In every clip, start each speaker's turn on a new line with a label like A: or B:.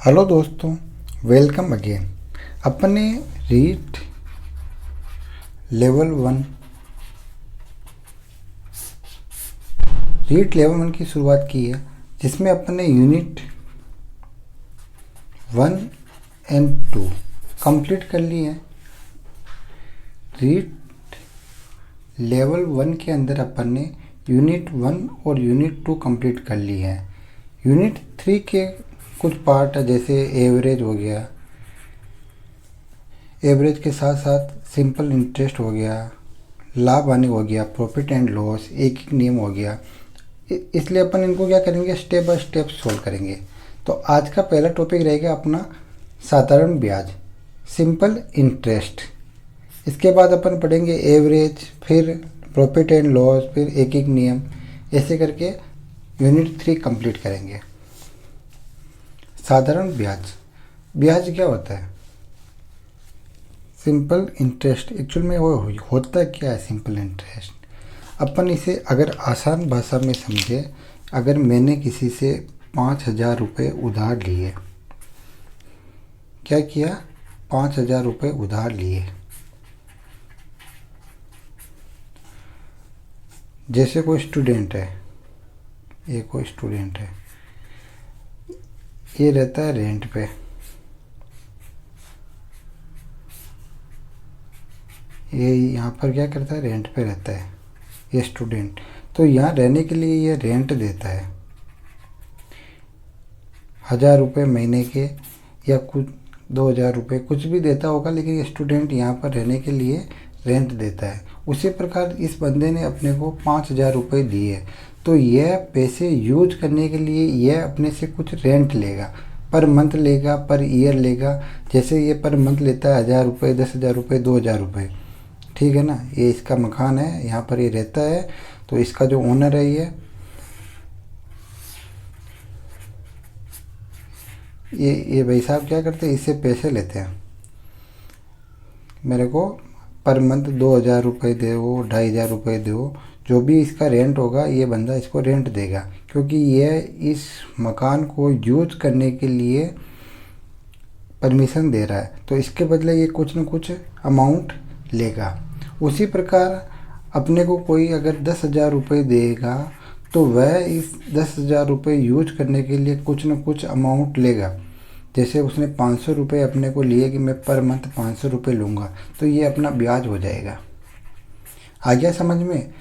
A: Hello दोस्तों, welcome again. अपने REET level one की शुरुआत की है, जिसमें अपन ने यूनिट 1 एंड 2 कंप्लीट कर ली है। रीट लेवल 1 के अंदर अपन ने यूनिट 1 और यूनिट 2 कंप्लीट कर ली है। यूनिट 3 के कुछ पार्ट है, जैसे एवरेज हो गया, एवरेज के साथ साथ सिंपल इंटरेस्ट हो गया, लाभ हानि हो गया, प्रॉफिट एंड लॉस, एक एक नियम हो गया। इसलिए अपन इनको क्या करेंगे, स्टेप बाय स्टेप सोल्व करेंगे। तो आज का पहला टॉपिक रहेगा अपना साधारण ब्याज, सिंपल इंटरेस्ट। इसके बाद अपन पढ़ेंगे एवरेज, फिर प्रॉफिट एंड लॉस, फिर एक एक नियम, ऐसे करके यूनिट 3 कंप्लीट करेंगे। साधारण ब्याज, ब्याज क्या होता है? सिंपल इंटरेस्ट एक्चुअल में वो होता क्या है? सिंपल इंटरेस्ट अपन इसे अगर आसान भाषा में समझे, अगर मैंने किसी से 5,000 रुपये उधार लिए, क्या किया? 5,000 रुपये उधार लिए। जैसे कोई स्टूडेंट है, ये कोई स्टूडेंट है, ये रहता है रेंट पे, ये यहाँ पर क्या करता है? रेंट पे रहता है ये स्टूडेंट। तो यहाँ रहने के लिए ये रेंट देता है 1,000 रुपये महीने के, या कुछ 2,000 रुपये, कुछ भी देता होगा, लेकिन ये स्टूडेंट यहाँ पर रहने के लिए रेंट देता है। उसी प्रकार इस बंदे ने अपने को 5,000 रुपये दिए, तो यह पैसे यूज करने के लिए यह अपने से कुछ रेंट लेगा, पर मंथ लेगा, पर ईयर लेगा। जैसे ये पर मंथ लेता है 1,000 रुपये, 10,000 रुपये, 2,000 रुपये, ठीक है ना। ये इसका मकान है, यहाँ पर ये रहता है, तो इसका जो ओनर है ये भाई साहब क्या करते हैं, इससे पैसे लेते हैं। मेरे को पर मंथ 2,000 रुपये दो, 2,500 रुपये दो, जो भी इसका रेंट होगा ये बंदा इसको रेंट देगा, क्योंकि यह इस मकान को यूज करने के लिए परमिशन दे रहा है, तो इसके बदले ये कुछ न कुछ अमाउंट लेगा। उसी प्रकार अपने को कोई अगर 10,000 रुपये देगा, तो वह इस 10,000 रुपये यूज करने के लिए कुछ न कुछ अमाउंट लेगा। जैसे उसने 500 रुपये अपने को लिए कि मैं पर मंथ 500 रुपये लूँगा, तो ये अपना ब्याज हो जाएगा। आ गया समझ में?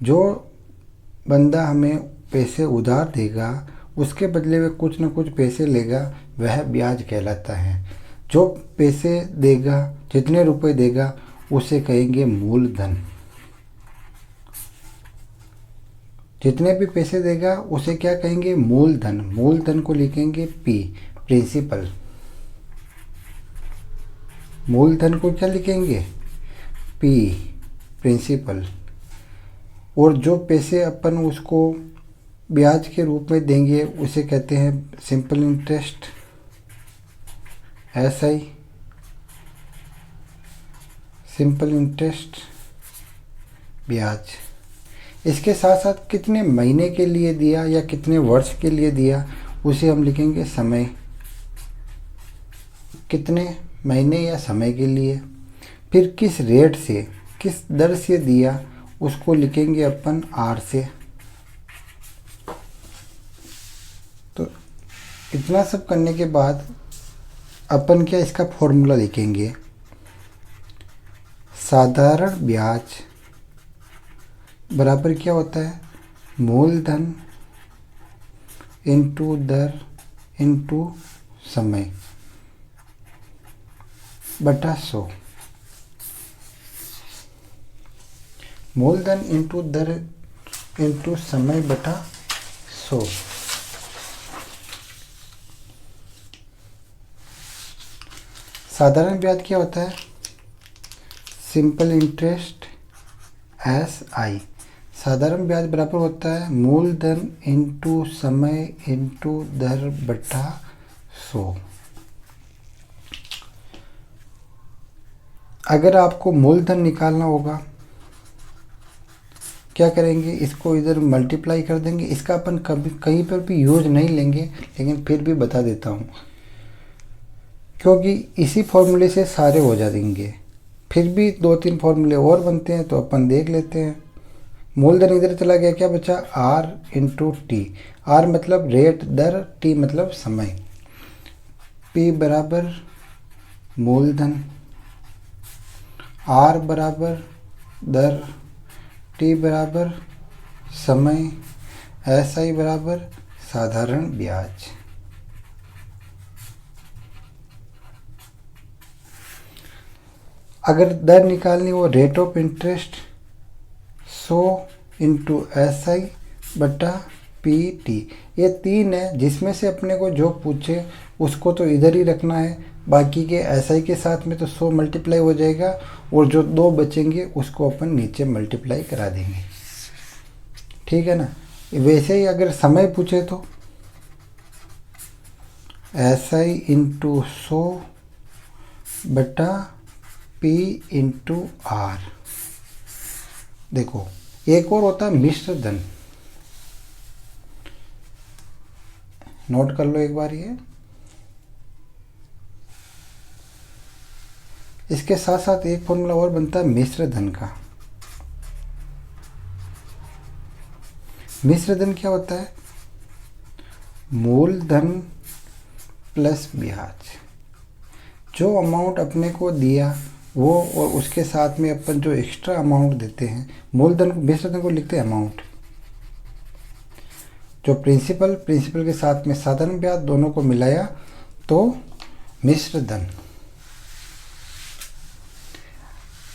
A: जो बंदा हमें पैसे उधार देगा, उसके बदले में कुछ न कुछ पैसे लेगा, वह ब्याज कहलाता है। जो पैसे देगा, जितने रुपए देगा, उसे कहेंगे मूलधन। जितने भी पैसे देगा उसे क्या कहेंगे? मूलधन। मूलधन को लिखेंगे पी, प्रिंसिपल। मूलधन को क्या लिखेंगे? P, principal. और जो पैसे अपन उसको ब्याज के रूप में देंगे उसे कहते हैं simple interest, SI, simple interest ब्याज। इसके साथ साथ कितने महीने के लिए दिया या कितने वर्ष के लिए दिया, उसे हम लिखेंगे समय। कितने महीने या समय के लिए। फिर किस रेट से, किस दर से दिया, उसको लिखेंगे अपन R से। तो इतना सब करने के बाद अपन क्या इसका फॉर्मूला लिखेंगे? साधारण ब्याज बराबर क्या होता है? मूलधन इंटू दर इंटू समय बटा 100। मूलधन इंटू दर इंटू समय बटा 100। साधारण ब्याज क्या होता है? Simple interest SI। साधारण ब्याज बराबर होता है मूलधन इंटू समय इंटू दर बटा 100। अगर आपको मूलधन निकालना होगा, क्या करेंगे? इसको इधर मल्टीप्लाई कर देंगे। इसका अपन कभी कहीं पर भी यूज नहीं लेंगे, लेकिन फिर भी बता देता हूँ। क्योंकि इसी फॉर्मूले से सारे हो जाएंगे। फिर भी 2-3 फॉर्मूले और बनते हैं तो अपन देख लेते हैं। मूलधन इधर चला गया, क्या बचा? R into T. आर मतलब रेट दर, टी मतलब समय। पी बराबर मूलधन, आर बराबर दर, टी बराबर समय, एस आई बराबर साधारण ब्याज। अगर दर निकालनी हो, rate of interest 100 into S I बटा पी टी। ये 3 है, जिसमें से अपने को जो पूछे उसको तो इधर ही रखना है, बाकी के एस आई के साथ में तो 100 मल्टीप्लाई हो जाएगा और जो 2 बचेंगे उसको अपन नीचे मल्टीप्लाई करा देंगे। ठीक है ना। वैसे ही अगर समय पूछे तो एस आई इंटू 100 बटा पी इंटू आर। देखो एक और होता है मिश्र धन, नोट कर लो एक बार ये। इसके साथ साथ एक फॉर्मूला और बनता है मिश्र धन का। मिश्र धन क्या होता है? मूलधन प्लस ब्याज। जो अमाउंट अपने को दिया वो और उसके साथ में अपन जो एक्स्ट्रा अमाउंट देते हैं, मूलधन मिश्र धन को लिखते हैं अमाउंट। जो प्रिंसिपल के साथ में साधारण ब्याज दोनों को मिलाया तो मिश्र धन।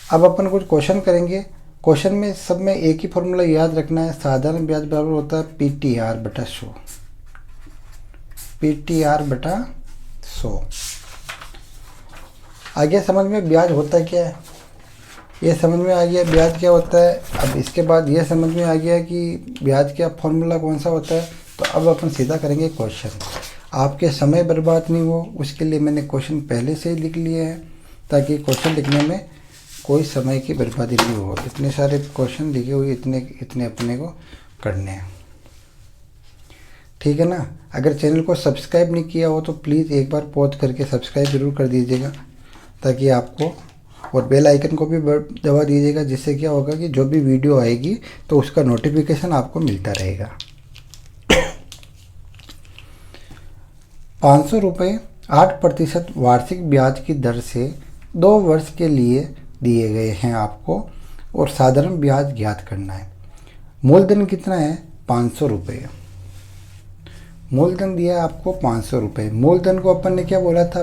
A: अब अपन कुछ क्वेश्चन करेंगे। क्वेश्चन में सब में एक ही फॉर्मूला याद रखना है, साधारण ब्याज बराबर होता है पी टी आर बटा 100। पी टी आर बटा 100। आगे समझ में ब्याज होता क्या है, ये समझ में आ गया ब्याज क्या होता है। अब इसके बाद ये समझ में आ गया कि ब्याज का फॉर्मूला कौन सा होता है। तो अब अपन सीधा करेंगे क्वेश्चन। आपके समय बर्बाद नहीं हो उसके लिए मैंने क्वेश्चन पहले से ही लिख लिए हैं, ताकि क्वेश्चन लिखने में कोई समय की बर्बादी नहीं हो। इतने सारे क्वेश्चन लिखे हुए, इतने अपने को करने हैं। ठीक है ना। अगर चैनल को सब्सक्राइब नहीं किया हो तो प्लीज़ एक बार पॉज करके सब्सक्राइब ज़रूर कर दीजिएगा, ताकि आपको, और बेल आइकन को भी दबा दीजिएगा, जिससे क्या होगा कि जो भी वीडियो आएगी तो उसका नोटिफिकेशन आपको मिलता रहेगा। 500 रुपये 8% वार्षिक ब्याज की दर से 2 वर्ष के लिए दिए गए हैं आपको, और साधारण ब्याज ज्ञात करना है। मूलधन कितना है? 500 रुपये। मूलधन दिया है आपको 500 रुपये। मूलधन को अपन ने क्या बोला था?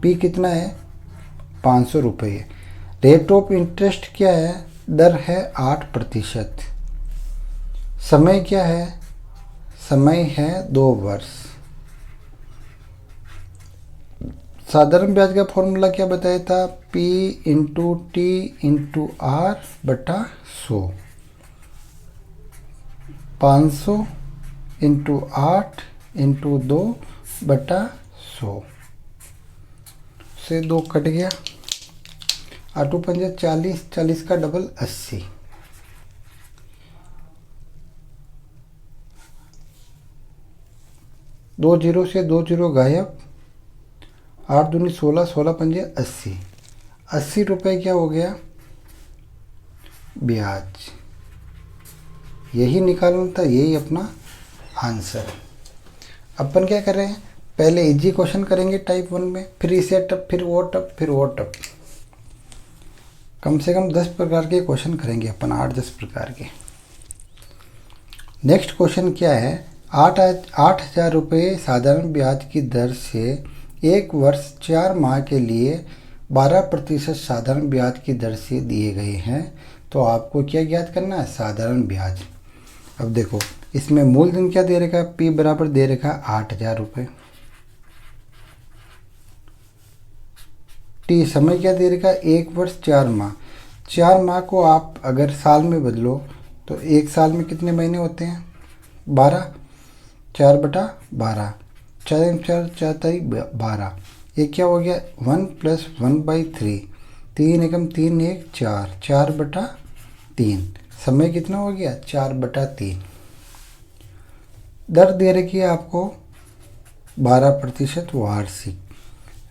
A: पी कितना है? 500 रुपये। रेट ऑफ इंटरेस्ट क्या है? दर है 8%। समय क्या है? समय है 2 वर्ष। साधारण ब्याज का फॉर्मूला क्या बताया था? P into T into R बटा 100। 500 इंटू 8 इंटू 2 बटा 100 से 2 कट गया। 8 पंजे 40, 40 का डबल 80। 2 जीरो से 2 जीरो गायब। 8 दूनी 16, 16 पंजे 80। 80 रुपये क्या हो गया? ब्याज। यही निकालना था, यही अपना आंसर। अपन क्या कर रहे हैं? पहले इजी क्वेश्चन करेंगे टाइप 1 में, फिर इसे टप, फिर वो टप, फिर वो टप। कम से कम 10 प्रकार के क्वेश्चन करेंगे अपन, 8-10 प्रकार के। नेक्स्ट क्वेश्चन क्या है? 8,000 रुपये साधारण ब्याज की दर से 1 वर्ष 4 माह के लिए 12% साधारण ब्याज की दर से दिए गए हैं। तो आपको क्या ज्ञात करना है? साधारण ब्याज। अब देखो इसमें मूलधन क्या दे रखा है? P बराबर दे रखा है 8,000 रुपये। टी समय क्या दे रखा है? 1 वर्ष 4 माह। 4 माह को आप अगर साल में बदलो तो 1 साल में कितने महीने होते हैं? 12। 4/12। 4 4 12। ये क्या हो गया? 1 + 1/3। 3 एकम 3 1 4। 4/3। समय कितना हो गया? 4/3। दर दे रखी है आपको 12% वार्षिक।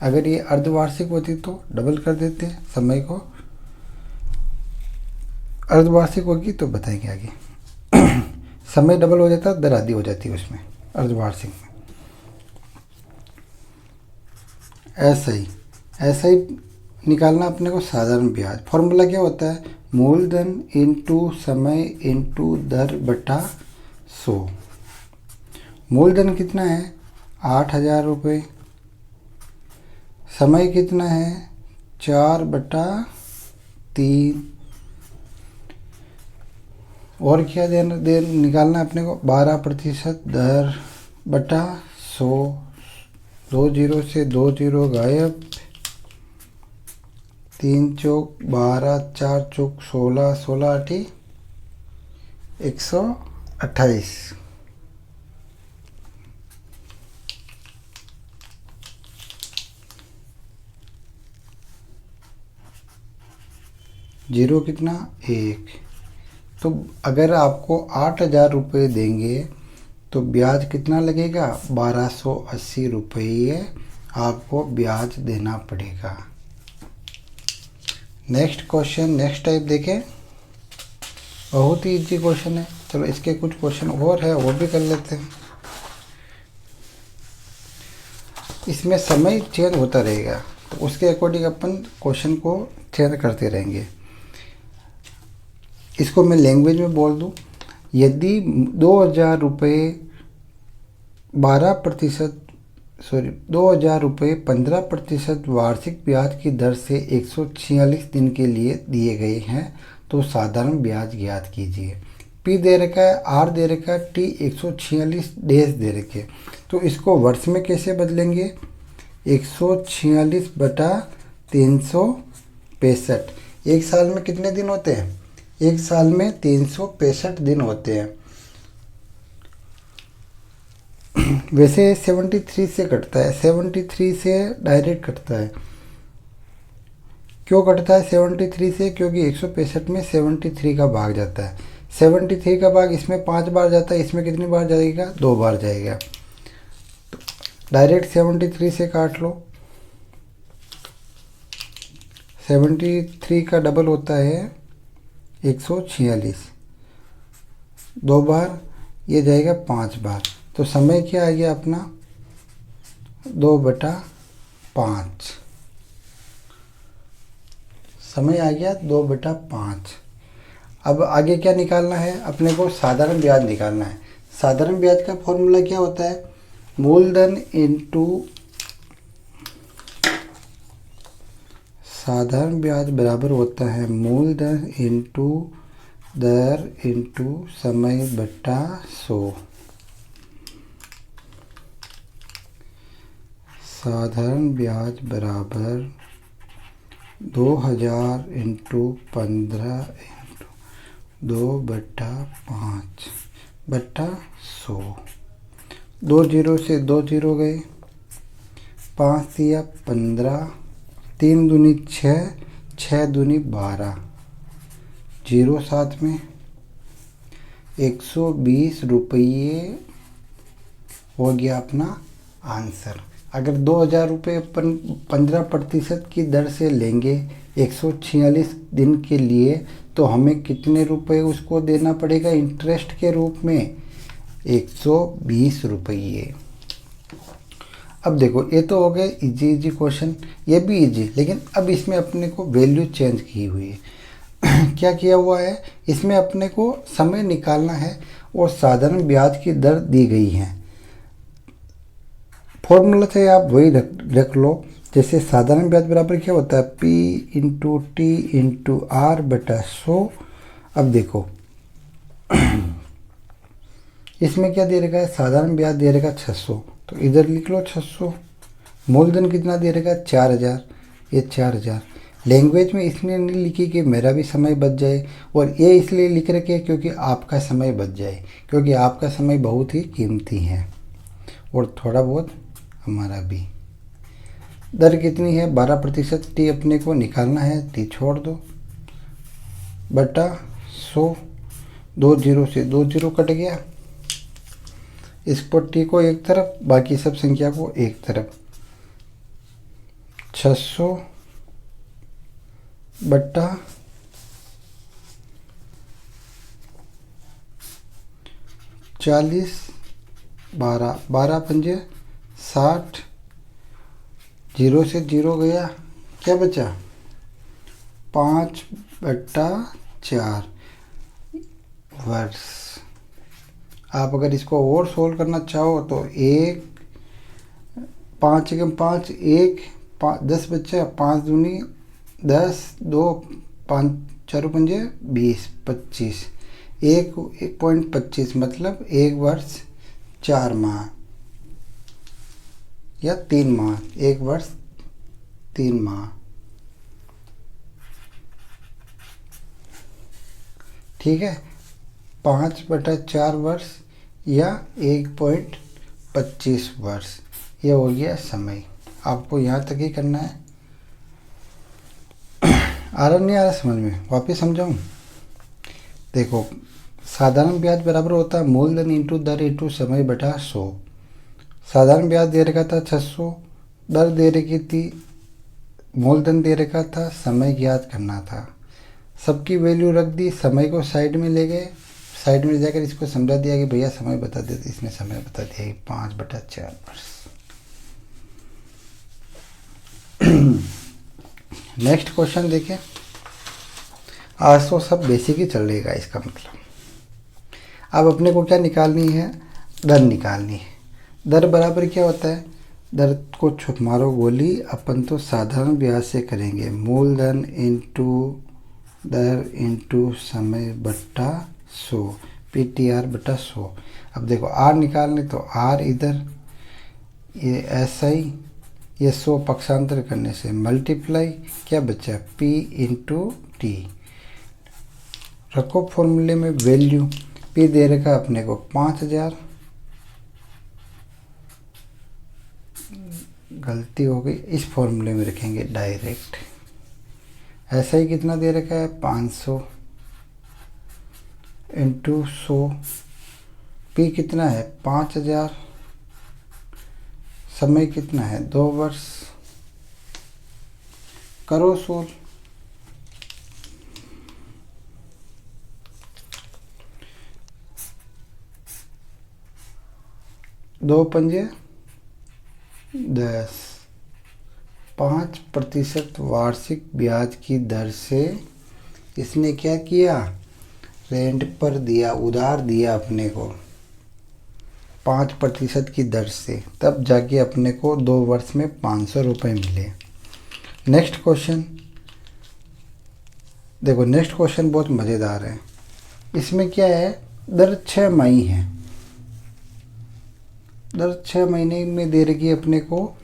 A: अगर ये अर्धवार्षिक होती तो डबल कर देते समय को, अर्धवार्षिक होगी तो बताएंगे आगे। समय डबल हो जाता, दर आधी हो जाती है उसमें अर्धवार्षिक में। ऐसा ही निकालना अपने को साधारण ब्याज। फॉर्मूला क्या होता है, मूलधन इंटू समय इंटू दर बटा 100। मूलधन कितना है 8,000 रुपये, समय कितना है 4/3, और क्या निकालना है अपने को 12% दर बटा 100। 2 जीरो से 2 जीरो गायब, 3 चौक 12, 4 चौक 16, 16 आठी 128। जीरो कितना 1। तो अगर आपको 8,000 रुपये देंगे तो ब्याज कितना लगेगा 1280 रुपये आपको ब्याज देना पड़ेगा। नेक्स्ट क्वेश्चन, नेक्स्ट टाइप देखें, बहुत ही इजी क्वेश्चन है। चलो इसके कुछ क्वेश्चन और है वो भी कर लेते हैं। इसमें समय चेंज होता रहेगा तो उसके अकॉर्डिंग अपन क्वेश्चन को चेंज करते रहेंगे। इसको मैं लैंग्वेज में बोल दूं, यदि 2,000 रुपये 2,000 रुपये 15% वार्षिक ब्याज की दर से 146 दिन के लिए दिए गए हैं तो साधारण ब्याज ज्ञात कीजिए। पी दे रखा है, आर दे रखा है, टी 146 डेज दे रखे। तो इसको वर्ष में कैसे बदलेंगे, 146/365। एक साल में कितने दिन होते हैं, एक साल में 365 दिन होते हैं। वैसे 73 से कटता है, 73 से डायरेक्ट कटता है। क्यों कटता है 73 से, क्योंकि 165 में 73 का भाग जाता है। 73 का भाग इसमें 5 बार जाता है, इसमें कितनी बार जाएगा 2 बार जाएगा। तो डायरेक्ट 73 से काट लो। 73 का डबल होता है 146, 2 बार ये जाएगा 5 बार। तो समय क्या आ गया अपना 2/5, समय आ गया 2/5। अब आगे क्या निकालना है अपने को, साधारण ब्याज निकालना है। साधारण ब्याज का फॉर्मूला क्या होता है, मूलधन इंटू साधारण ब्याज बराबर होता है मूलधन इंटू दर इंटू समय बटा 100। साधारण ब्याज बराबर 2,000 इंटू 15 इंटू 2/5/100। 2 जीरो से 2 जीरो गए, 5 दिया 15, 3 दूनी 6, 6 दूनी 12, जीरो साथ में 120 रुपये हो गया अपना आंसर। अगर 2,000 रुपये 15% की दर से लेंगे 146 दिन के लिए तो हमें कितने रुपए उसको देना पड़ेगा इंटरेस्ट के रूप में, 120 रुपये। अब देखो ये तो हो गए इजी क्वेश्चन, ये भी इजी, लेकिन अब इसमें अपने को वैल्यू चेंज की हुई है। क्या किया हुआ है, इसमें अपने को समय निकालना है और साधारण ब्याज की दर दी गई है। फॉर्मूला से आप वही रख लो। जैसे साधारण ब्याज बराबर क्या होता है P into T into R बटा 100। अब देखो इसमें क्या दे रखा है, साधारण ब्याज दे रखा 600, तो इधर लिख लो 600। मूलधन कितना दे रखा है 4,000, ये 4,000। लैंग्वेज में इसलिए नहीं लिखी कि मेरा भी समय बच जाए, और ये इसलिए लिख रखे क्योंकि आपका समय बच जाए, क्योंकि आपका समय बहुत ही कीमती है और थोड़ा बहुत हमारा भी। दर कितनी है 12%, टी अपने को निकालना है, टी छोड़ दो बटा 100। 2 जीरो से 2 जीरो कट गया, इस पर टी को एक तरफ, बाकी सब संख्या को एक तरफ। 600 बट्टा 40, 12, 12 पंजे 60, 0 से 0 गया, क्या बचा 5/4 वर्ष। आप अगर इसको और सोल्व करना चाहो तो 1, 5 एकम 5, 1, 10 बच्चा, 5 दूनी 10, 2, 5 4 पंजे 20, 25, 1.25 मतलब 1 वर्ष 4 माह या 3 माह, 1 वर्ष 3 माह। ठीक है, 5/4 वर्ष या 1.25 वर्ष, ये हो गया समय। आपको यहाँ तक ही करना है। आ रहा नहीं आ रहा समझ में? वापस समझाऊँ? देखो, साधारण ब्याज बराबर होता है मूलधन इंटू दर इंटू समय बटा 100। साधारण ब्याज दे रखा था 600, दर दे रखी थी, मूलधन दे रखा था, समय ज्ञात करना था। सबकी वैल्यू रख दी, समय को साइड में ले गए, साइड में ले जाकर इसको समझा दिया कि भैया समय बता देते, इसमें समय बता दिया कि 5/4 वर्ष। नेक्स्ट क्वेश्चन देखिए। आज तो सब बेसिक ही चल रहेगा, इसका मतलब अब अपने को क्या निकालनी है? दर निकालनी है। दर बराबर क्या होता है? दर को छुप मारो गोली, अपन तो साधारण ब्याज से करेंगे। मूलधन इंटू दर इंटू समय बट्टा 100, PTR बटा 100। अब देखो आर निकालने तो आर इधर, ये SI, ये 100 पक्षांतर करने से मल्टीप्लाई, क्या बचा P इंटू T। रखो फॉर्मूले में वैल्यू, P दे रखा अपने को 5000, गलती हो गई, इस फॉर्मूले में रखेंगे डायरेक्ट। ऐसा ही कितना दे रखा है 500 इंटू 100, P कितना है 5000, समय कितना है 2 वर्ष। करो सोल्व। 2 पंजे 10, 5% वार्षिक ब्याज की दर से इसने क्या किया? रेंट पर दिया, उधार दिया अपने को 5% की दर से, तब जाके अपने को 2 वर्ष में 500 रुपये मिले। नेक्स्ट क्वेश्चन देखो, नेक्स्ट क्वेश्चन बहुत मज़ेदार है। इसमें क्या है? दर 6 मई है, दर 6 महीने में दे रखी है अपने को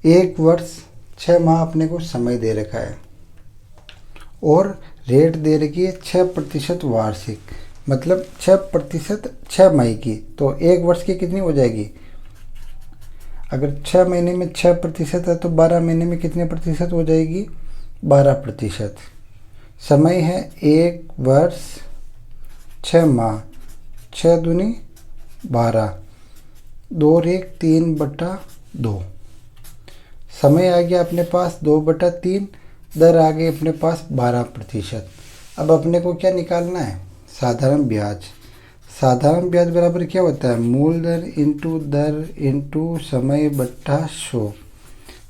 A: 1 वर्ष 6 माह अपने को समय दे रखा है, और रेट दे रखी है 6% वार्षिक, मतलब 6% 6 मई की, तो 1 वर्ष की कितनी हो जाएगी? अगर 6 महीने में 6% है तो 12 महीने में कितने प्रतिशत हो जाएगी? 12%। समय है 1 वर्ष 6 माह, 6 दूनी 12, 2 और 1 3/2। समय आ गया अपने पास 2/3, दर आ गई अपने पास 12%। अब अपने को क्या निकालना है? साधारण ब्याज। साधारण ब्याज बराबर क्या होता है? मूलधन इंटू दर इंटू समय बट्टा 100।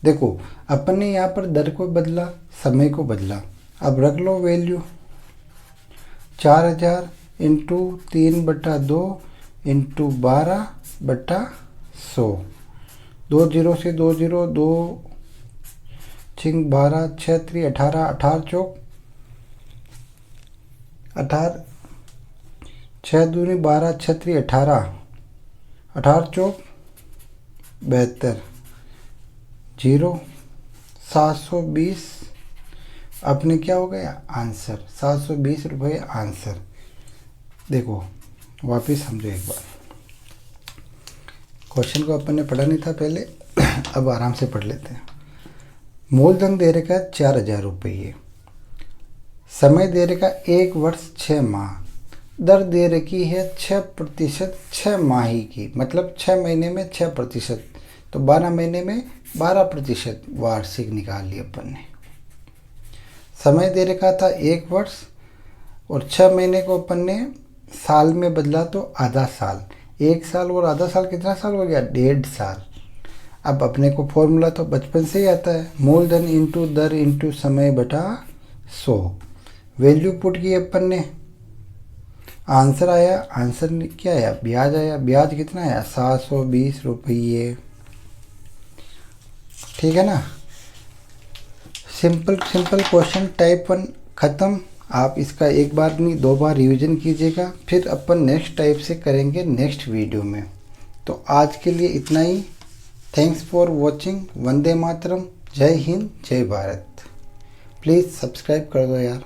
A: देखो अपन ने यहाँ पर दर को बदला, समय को बदला। अब रख लो वैल्यू 4000 इंटू 3/2 इंटू 12/100। 2 0 से 2 0, 2 6 12, 6 3 18, 18 चौक 18, 6 दूनी 12, 6 3 18, 18 चौक 72, 0, 720। अपने क्या हो गया? आंसर 720 रुपये आंसर। देखो वापिस समझो एक बार, क्वेश्चन को अपन ने पढ़ा नहीं था पहले, अब आराम से पढ़ लेते हैं। मूलधन दे रखा है 4000 रुपये, समय दे रखा 1 वर्ष 6 माह, दर दे रखी है 6% 6 माही की, मतलब 6 महीने में 6%। तो 12 महीने में 12% वार्षिक निकाल लिया अपन ने। समय दे रखा था 1 वर्ष और 6 महीने को अपन ने साल में बदला तो आधा साल। 1 साल और आधा साल कितना साल हो गया? 1.5 साल। अब अपने को फॉर्मूला तो बचपन से ही आता है, मूलधन इंटू दर इंटू समय बटा 100। वैल्यू पुट की अपन ने, आंसर आया, आंसर क्या आया? ब्याज आया। ब्याज कितना आया? 720 रुपये। ठीक है ना। सिंपल क्वेश्चन टाइप 1 ख़त्म। आप इसका एक बार नहीं 2 बार रिवीजन कीजिएगा, फिर अपन नेक्स्ट टाइप से करेंगे नेक्स्ट वीडियो में। तो आज के लिए इतना ही। Thanks for watching. वंदे मातरम। जय हिंद, जय भारत। प्लीज़ सब्सक्राइब कर दो यार।